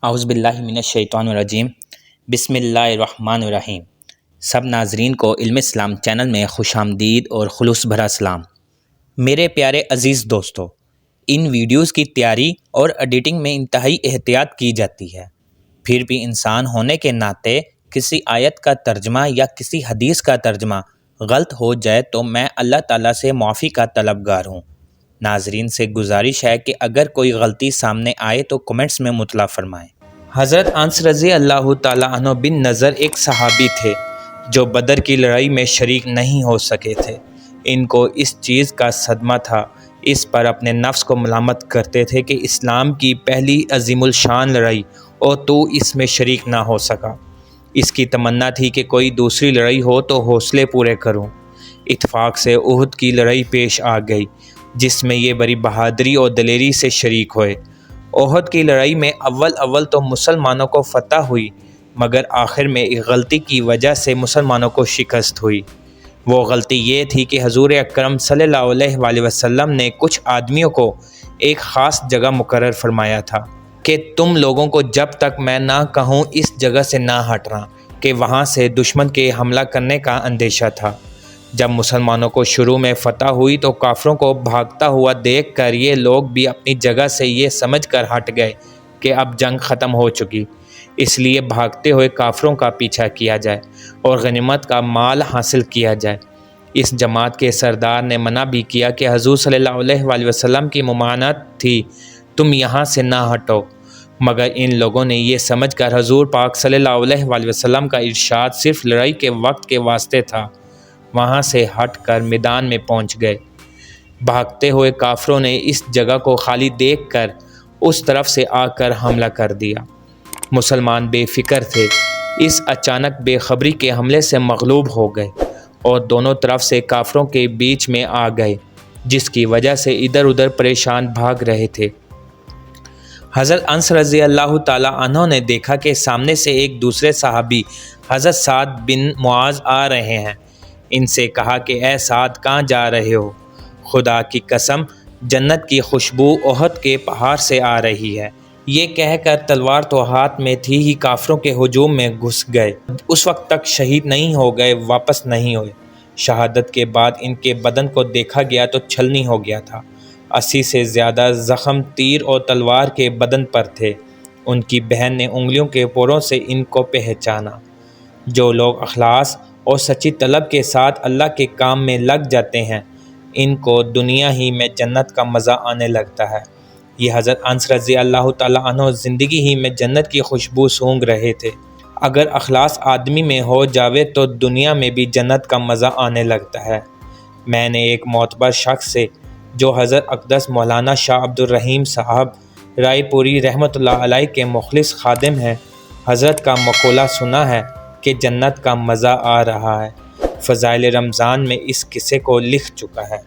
اعوذ باللہ من الشیطان الرجیم بسم اللہ الرحمن الرحیم۔ سب ناظرین کو علم اسلام چینل میں خوش آمدید اور خلوص بھرا سلام۔ میرے پیارے عزیز دوستو، ان ویڈیوز کی تیاری اور ایڈیٹنگ میں انتہائی احتیاط کی جاتی ہے، پھر بھی انسان ہونے کے ناطے کسی آیت کا ترجمہ یا کسی حدیث کا ترجمہ غلط ہو جائے تو میں اللہ تعالیٰ سے معافی کا طلبگار ہوں۔ ناظرین سے گزارش ہے کہ اگر کوئی غلطی سامنے آئے تو کمنٹس میں مطلع فرمائیں۔ حضرت انس رضی اللہ تعالیٰ عنہ بن نضر ایک صحابی تھے جو بدر کی لڑائی میں شریک نہیں ہو سکے تھے۔ ان کو اس چیز کا صدمہ تھا، اس پر اپنے نفس کو ملامت کرتے تھے کہ اسلام کی پہلی عظیم الشان لڑائی اور تو اس میں شریک نہ ہو سکا۔ اس کی تمنا تھی کہ کوئی دوسری لڑائی ہو تو حوصلے پورے کروں۔ اتفاق سے احد کی لڑائی پیش آ گئی جس میں یہ بڑی بہادری اور دلیری سے شریک ہوئے۔ احد کی لڑائی میں اول تو مسلمانوں کو فتح ہوئی، مگر آخر میں ایک غلطی کی وجہ سے مسلمانوں کو شکست ہوئی۔ وہ غلطی یہ تھی کہ حضور اکرم صلی اللہ علیہ وآلہ وسلم نے کچھ آدمیوں کو ایک خاص جگہ مقرر فرمایا تھا کہ تم لوگوں کو جب تک میں نہ کہوں اس جگہ سے نہ ہٹنا، کہ وہاں سے دشمن کے حملہ کرنے کا اندیشہ تھا۔ جب مسلمانوں کو شروع میں فتح ہوئی تو کافروں کو بھاگتا ہوا دیکھ کر یہ لوگ بھی اپنی جگہ سے یہ سمجھ کر ہٹ گئے کہ اب جنگ ختم ہو چکی، اس لیے بھاگتے ہوئے کافروں کا پیچھا کیا جائے اور غنیمت کا مال حاصل کیا جائے۔ اس جماعت کے سردار نے منع بھی کیا کہ حضور صلی اللہ علیہ وآلہ وسلم کی ممانعت تھی، تم یہاں سے نہ ہٹو، مگر ان لوگوں نے یہ سمجھ کر حضور پاک صلی اللہ علیہ وآلہ وسلم کا ارشاد صرف لڑائی کے وقت کے واسطے تھا، وہاں سے ہٹ کر میدان میں پہنچ گئے۔ بھاگتے ہوئے کافروں نے اس جگہ کو خالی دیکھ کر اس طرف سے آ کر حملہ کر دیا۔ مسلمان بے فکر تھے، اس اچانک بے خبری کے حملے سے مغلوب ہو گئے اور دونوں طرف سے کافروں کے بیچ میں آ گئے، جس کی وجہ سے ادھر ادھر پریشان بھاگ رہے تھے۔ حضرت انس رضی اللہ تعالیٰ عنہ نے دیکھا کہ سامنے سے ایک دوسرے صحابی حضرت سعد بن معاذ آ رہے ہیں۔ ان سے کہا کہ اے سعد، کہاں جا رہے ہو؟ خدا کی قسم، جنت کی خوشبو احد کے پہاڑ سے آ رہی ہے۔ یہ کہہ کر تلوار تو ہاتھ میں تھی ہی کافروں کے ہجوم میں گھس گئے۔ اس وقت تک شہید نہیں ہو گئے، واپس نہیں ہوئے۔ شہادت کے بعد ان کے بدن کو دیکھا گیا تو چھلنی ہو گیا تھا۔ 80 سے زیادہ زخم تیر اور تلوار کے بدن پر تھے۔ ان کی بہن نے انگلیوں کے پوروں سے ان کو پہچانا۔ جو لوگ اخلاص اور سچی طلب کے ساتھ اللہ کے کام میں لگ جاتے ہیں، ان کو دنیا ہی میں جنت کا مزہ آنے لگتا ہے۔ یہ حضرت انس رضی اللہ تعالیٰ عنہ زندگی ہی میں جنت کی خوشبو سونگھ رہے تھے۔ اگر اخلاص آدمی میں ہو جاوے تو دنیا میں بھی جنت کا مزہ آنے لگتا ہے۔ میں نے ایک معتبر شخص سے، جو حضرت اقدس مولانا شاہ عبد الرحیم صاحب رائے پوری رحمۃ اللہ علیہ کے مخلص خادم ہیں، حضرت کا مقولہ سنا ہے کہ جنت کا مزہ آ رہا ہے۔ فضائل رمضان میں اس قصے کو لکھ چکا ہے۔